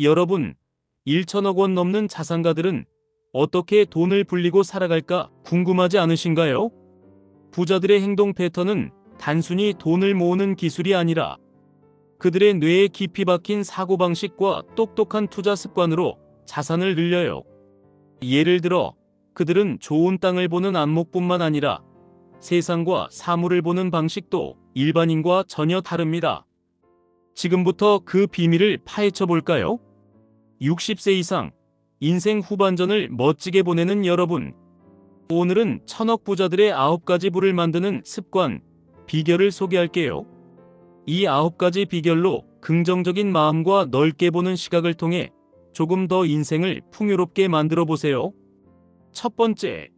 여러분, 1천억 원 넘는 자산가들은 어떻게 돈을 불리고 살아갈까 궁금하지 않으신가요? 부자들의 행동 패턴은 단순히 돈을 모으는 기술이 아니라 그들의 뇌에 깊이 박힌 사고방식과 똑똑한 투자 습관으로 자산을 늘려요. 예를 들어, 그들은 좋은 땅을 보는 안목뿐만 아니라 세상과 사물을 보는 방식도 일반인과 전혀 다릅니다. 지금부터 그 비밀을 파헤쳐 볼까요? 60세 이상, 인생 후반전을 멋지게 보내는 여러분. 오늘은 천억 부자들의 9가지 부를 만드는 습관, 비결을 소개할게요. 이 9가지 비결로 긍정적인 마음과 넓게 보는 시각을 통해 조금 더 인생을 풍요롭게 만들어 보세요. 첫 번째,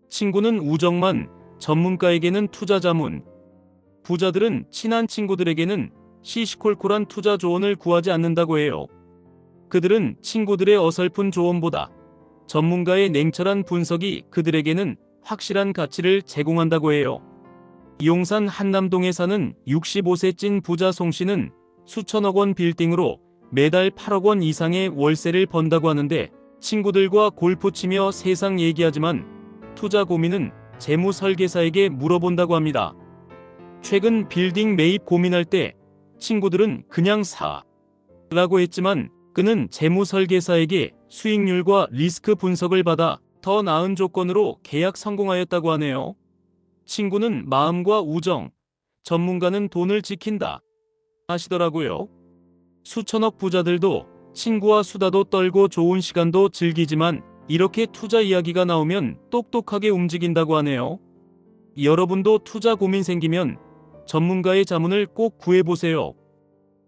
친구는 우정만, 전문가에게는 투자 자문. 부자들은 친한 친구들에게는 시시콜콜한 투자 조언을 구하지 않는다고 해요. 그들은 친구들의 어설픈 조언보다 전문가의 냉철한 분석이 그들에게는 확실한 가치를 제공한다고 해요. 용산 한남동에 사는 65세 찐 부자 송씨는 수천억 원 빌딩으로 매달 8억 원 이상의 월세를 번다고 하는데 친구들과 골프 치며 세상 얘기하지만 투자 고민은 재무 설계사에게 물어본다고 합니다. 최근 빌딩 매입 고민할 때 친구들은 그냥 사 라고 했지만 그는 재무 설계사에게 수익률과 리스크 분석을 받아 더 나은 조건으로 계약 성공하였다고 하네요. 친구는 마음과 우정, 전문가는 돈을 지킨다 하시더라고요. 수천억 부자들도 친구와 수다도 떨고 좋은 시간도 즐기지만 이렇게 투자 이야기가 나오면 똑똑하게 움직인다고 하네요. 여러분도 투자 고민 생기면 전문가의 자문을 꼭 구해보세요.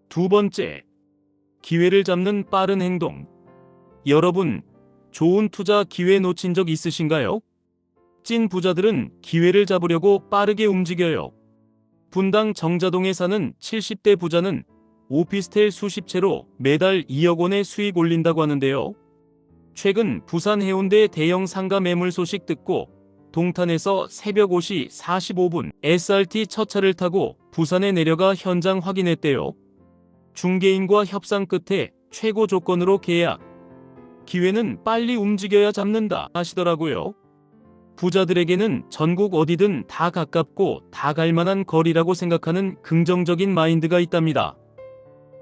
두 번째, 기회를 잡는 빠른 행동. 여러분, 좋은 투자 기회 놓친 적 있으신가요? 찐 부자들은 기회를 잡으려고 빠르게 움직여요. 분당 정자동에 사는 70대 부자는 오피스텔 수십 채로 매달 2억 원의 수익 올린다고 하는데요. 최근 부산 해운대 대형 상가 매물 소식 듣고 동탄에서 새벽 5시 45분 SRT 첫 차를 타고 부산에 내려가 현장 확인했대요. 중개인과 협상 끝에 최고 조건으로 계약. 기회는 빨리 움직여야 잡는다 하시더라고요. 부자들에게는 전국 어디든 다 가깝고 다 갈만한 거리라고 생각하는 긍정적인 마인드가 있답니다.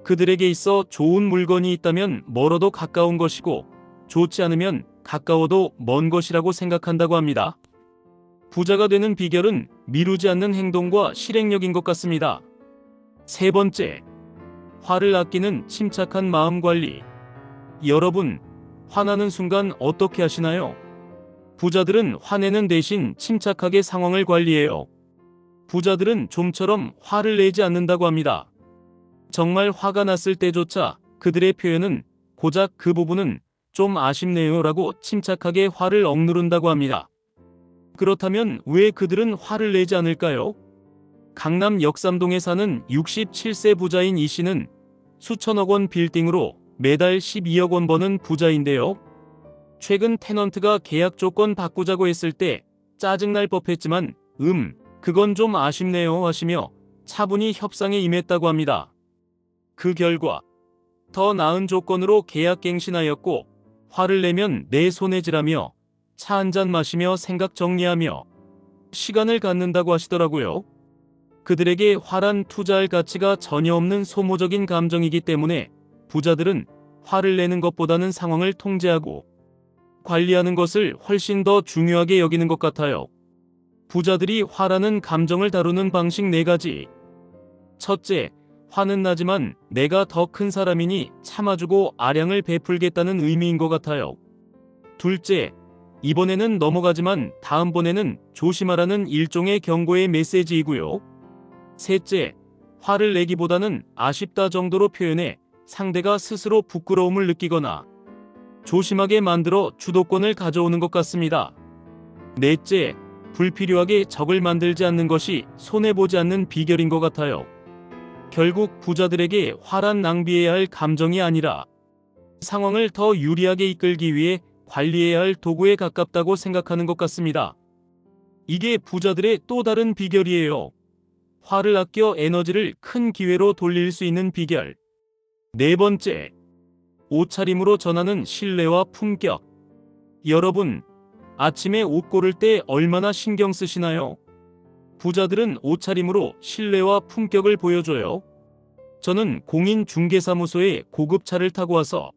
그들에게 있어 좋은 물건이 있다면 멀어도 가까운 것이고 좋지 않으면 가까워도 먼 것이라고 생각한다고 합니다. 부자가 되는 비결은 미루지 않는 행동과 실행력인 것 같습니다. 세 번째, 화를 아끼는 침착한 마음 관리. 여러분, 화나는 순간 어떻게 하시나요? 부자들은 화내는 대신 침착하게 상황을 관리해요. 부자들은 좀처럼 화를 내지 않는다고 합니다. 정말 화가 났을 때조차 그들의 표현은 고작 그 부분은 좀 아쉽네요 라고 침착하게 화를 억누른다고 합니다. 그렇다면 왜 그들은 화를 내지 않을까요? 강남 역삼동에 사는 67세 부자인 이 씨는 수천억 원 빌딩으로 매달 12억 원 버는 부자인데요. 최근 테넌트가 계약 조건 바꾸자고 했을 때 짜증날 법했지만 그건 좀 아쉽네요 하시며 차분히 협상에 임했다고 합니다. 그 결과 더 나은 조건으로 계약 갱신하였고 화를 내면 내 손에 쥐라며 차 한잔 마시며 생각 정리하며 시간을 갖는다고 하시더라고요. 그들에게 화란 투자할 가치가 전혀 없는 소모적인 감정이기 때문에 부자들은 화를 내는 것보다는 상황을 통제하고 관리하는 것을 훨씬 더 중요하게 여기는 것 같아요. 부자들이 화라는 감정을 다루는 방식 4가지. 첫째, 화는 나지만 내가 더 큰 사람이니 참아주고 아량을 베풀겠다는 의미인 것 같아요. 둘째, 이번에는 넘어가지만 다음번에는 조심하라는 일종의 경고의 메시지이고요. 셋째, 화를 내기보다는 아쉽다 정도로 표현해 상대가 스스로 부끄러움을 느끼거나 조심하게 만들어 주도권을 가져오는 것 같습니다. 넷째, 불필요하게 적을 만들지 않는 것이 손해보지 않는 비결인 것 같아요. 결국 부자들에게 화란 낭비해야 할 감정이 아니라 상황을 더 유리하게 이끌기 위해 관리해야 할 도구에 가깝다고 생각하는 것 같습니다. 이게 부자들의 또 다른 비결이에요. 화를 아껴 에너지를 큰 기회로 돌릴 수 있는 비결. 네 번째, 옷차림으로 전하는 신뢰와 품격. 여러분, 아침에 옷 고를 때 얼마나 신경 쓰시나요? 부자들은 옷차림으로 신뢰와 품격을 보여줘요. 저는 공인중개사무소에 고급 차를 타고 와서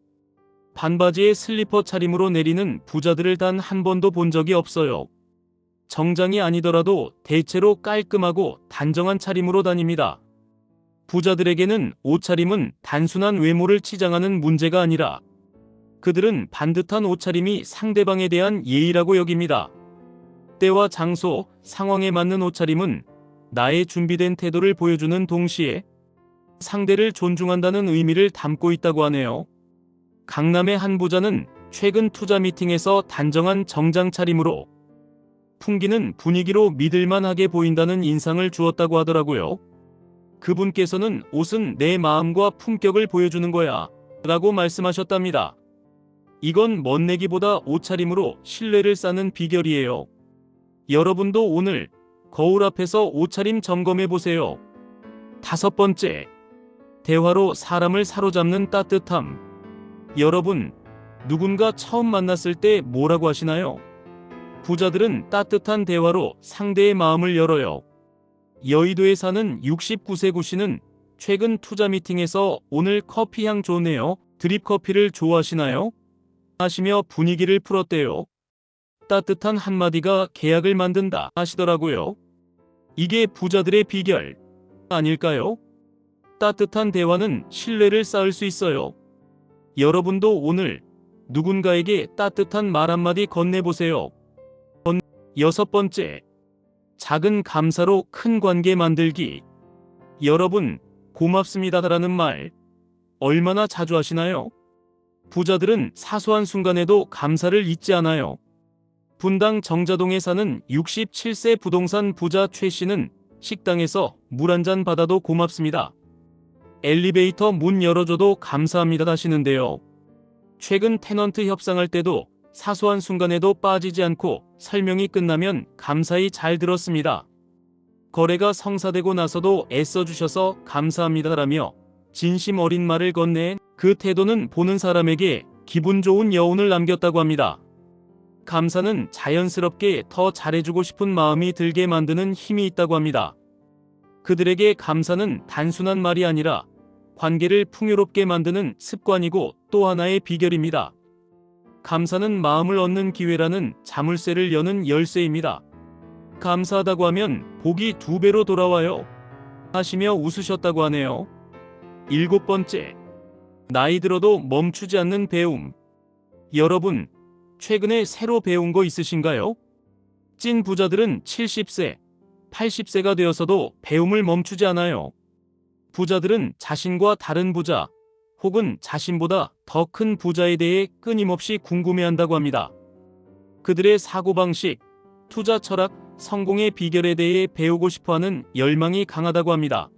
반바지에 슬리퍼 차림으로 내리는 부자들을 단 한 번도 본 적이 없어요. 정장이 아니더라도 대체로 깔끔하고 단정한 차림으로 다닙니다. 부자들에게는 옷차림은 단순한 외모를 치장하는 문제가 아니라 그들은 반듯한 옷차림이 상대방에 대한 예의라고 여깁니다. 때와 장소, 상황에 맞는 옷차림은 나의 준비된 태도를 보여주는 동시에 상대를 존중한다는 의미를 담고 있다고 하네요. 강남의 한 부자는 최근 투자 미팅에서 단정한 정장 차림으로 풍기는 분위기로 믿을만하게 보인다는 인상을 주었다고 하더라고요. 그분께서는 옷은 내 마음과 품격을 보여주는 거야 라고 말씀하셨답니다. 이건 멋내기보다 옷차림으로 신뢰를 쌓는 비결이에요. 여러분도 오늘 거울 앞에서 옷차림 점검해 보세요. 5번째, 대화로 사람을 사로잡는 따뜻함. 여러분, 누군가 처음 만났을 때 뭐라고 하시나요? 부자들은 따뜻한 대화로 상대의 마음을 열어요. 여의도에 사는 69세 구씨는 최근 투자 미팅에서 오늘 커피 향 좋네요. 드립 커피를 좋아하시나요? 하시며 분위기를 풀었대요. 따뜻한 한마디가 계약을 만든다 하시더라고요. 이게 부자들의 비결 아닐까요? 따뜻한 대화는 신뢰를 쌓을 수 있어요. 여러분도 오늘 누군가에게 따뜻한 말 한마디 건네보세요. 6번째, 작은 감사로 큰 관계 만들기. 여러분, 고맙습니다라는 말 얼마나 자주 하시나요? 부자들은 사소한 순간에도 감사를 잊지 않아요. 분당 정자동에 사는 67세 부동산 부자 최 씨는 식당에서 물 한 잔 받아도 고맙습니다. 엘리베이터 문 열어줘도 감사합니다 하시는데요. 최근 테넌트 협상할 때도 사소한 순간에도 빠지지 않고 설명이 끝나면 감사히 잘 들었습니다. 거래가 성사되고 나서도 애써주셔서 감사합니다라며 진심 어린 말을 건넨 그 태도는 보는 사람에게 기분 좋은 여운을 남겼다고 합니다. 감사는 자연스럽게 더 잘해주고 싶은 마음이 들게 만드는 힘이 있다고 합니다. 그들에게 감사는 단순한 말이 아니라 관계를 풍요롭게 만드는 습관이고 또 하나의 비결입니다. 감사는 마음을 얻는 기회라는 자물쇠를 여는 열쇠입니다. 감사하다고 하면 복이 2배로 돌아와요 하시며 웃으셨다고 하네요. 7번째, 나이 들어도 멈추지 않는 배움. 여러분, 최근에 새로 배운 거 있으신가요? 찐 부자들은 70세, 80세가 되어서도 배움을 멈추지 않아요. 부자들은 자신과 다른 부자, 혹은 자신보다 더 큰 부자에 대해 끊임없이 궁금해한다고 합니다. 그들의 사고방식, 투자 철학, 성공의 비결에 대해 배우고 싶어하는 열망이 강하다고 합니다.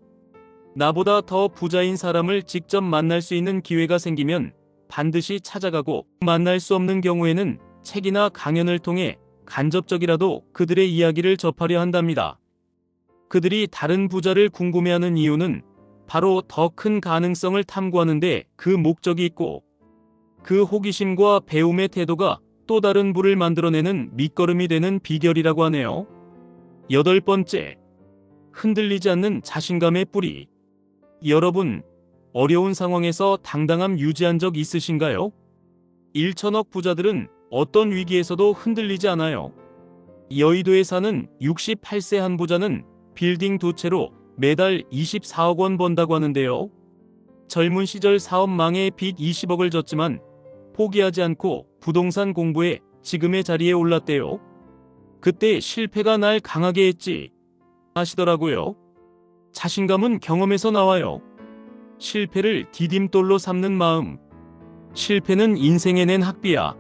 나보다 더 부자인 사람을 직접 만날 수 있는 기회가 생기면 반드시 찾아가고 만날 수 없는 경우에는 책이나 강연을 통해 간접적이라도 그들의 이야기를 접하려 한답니다. 그들이 다른 부자를 궁금해하는 이유는 바로 더 큰 가능성을 탐구하는데 그 목적이 있고 그 호기심과 배움의 태도가 또 다른 부를 만들어내는 밑거름이 되는 비결이라고 하네요. 8번째, 흔들리지 않는 자신감의 뿌리. 여러분, 어려운 상황에서 당당함 유지한 적 있으신가요? 1천억 부자들은 어떤 위기에서도 흔들리지 않아요. 여의도에 사는 68세 한 부자는 빌딩 2채로 매달 24억 원 번다고 하는데요. 젊은 시절 사업 망해 빚 20억을 졌지만 포기하지 않고 부동산 공부에 지금의 자리에 올랐대요. 그때 실패가 날 강하게 했지 하시더라고요. 자신감은 경험에서 나와요. 실패를 디딤돌로 삼는 마음. 실패는 인생에 낸 학비야.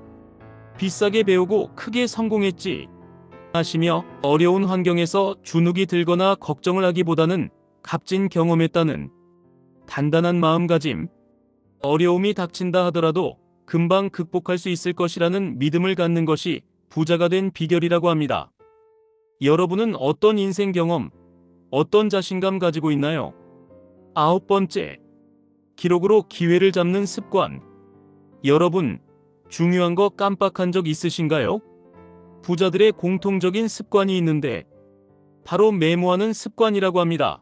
비싸게 배우고 크게 성공했지 하시며 어려운 환경에서 주눅이 들거나 걱정을 하기보다는 값진 경험했다는 단단한 마음가짐. 어려움이 닥친다 하더라도 금방 극복할 수 있을 것이라는 믿음을 갖는 것이 부자가 된 비결이라고 합니다. 여러분은 어떤 인생 경험, 어떤 자신감 가지고 있나요? 9번째, 기록으로 기회를 잡는 습관. 여러분, 중요한 거 깜빡한 적 있으신가요? 부자들의 공통적인 습관이 있는데 바로 메모하는 습관이라고 합니다.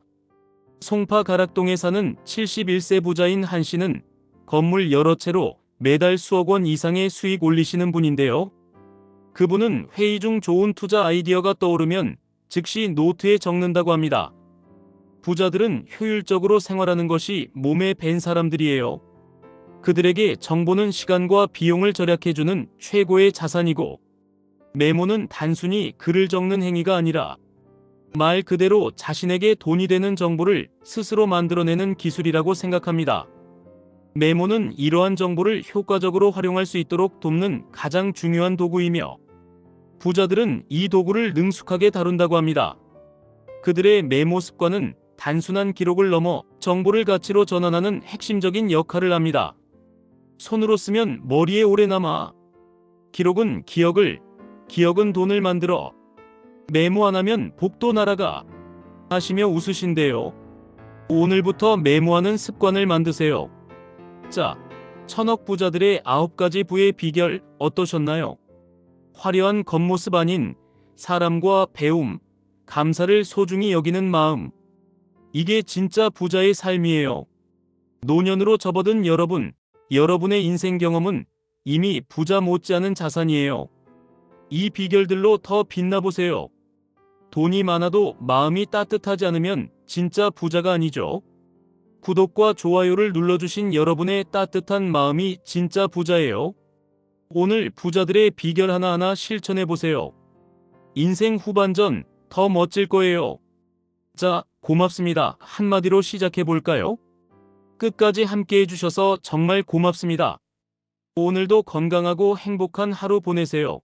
송파 가락동에 사는 71세 부자인 한 씨는 건물 여러 채로 매달 수억 원 이상의 수익 올리시는 분인데요. 그분은 회의 중 좋은 투자 아이디어가 떠오르면 즉시 노트에 적는다고 합니다. 부자들은 효율적으로 생활하는 것이 몸에 밴 사람들이에요. 그들에게 정보는 시간과 비용을 절약해주는 최고의 자산이고, 메모는 단순히 글을 적는 행위가 아니라 말 그대로 자신에게 돈이 되는 정보를 스스로 만들어내는 기술이라고 생각합니다. 메모는 이러한 정보를 효과적으로 활용할 수 있도록 돕는 가장 중요한 도구이며, 부자들은 이 도구를 능숙하게 다룬다고 합니다. 그들의 메모 습관은 단순한 기록을 넘어 정보를 가치로 전환하는 핵심적인 역할을 합니다. 손으로 쓰면 머리에 오래 남아. 기록은 기억을, 기억은 돈을 만들어. 메모 안 하면 복도 날아가. 하시며 웃으신대요. 오늘부터 메모하는 습관을 만드세요. 자, 천억 부자들의 9가지 부의 비결 어떠셨나요? 화려한 겉모습 아닌 사람과 배움, 감사를 소중히 여기는 마음. 이게 진짜 부자의 삶이에요. 노년으로 접어든 여러분, 여러분의 인생 경험은 이미 부자 못지않은 자산이에요. 이 비결들로 더 빛나보세요. 돈이 많아도 마음이 따뜻하지 않으면 진짜 부자가 아니죠. 구독과 좋아요를 눌러주신 여러분의 따뜻한 마음이 진짜 부자예요. 오늘 부자들의 비결 하나하나 실천해보세요. 인생 후반전 더 멋질 거예요. 자, 고맙습니다. 한마디로 시작해볼까요? 끝까지 함께 해주셔서 정말 고맙습니다. 오늘도 건강하고 행복한 하루 보내세요.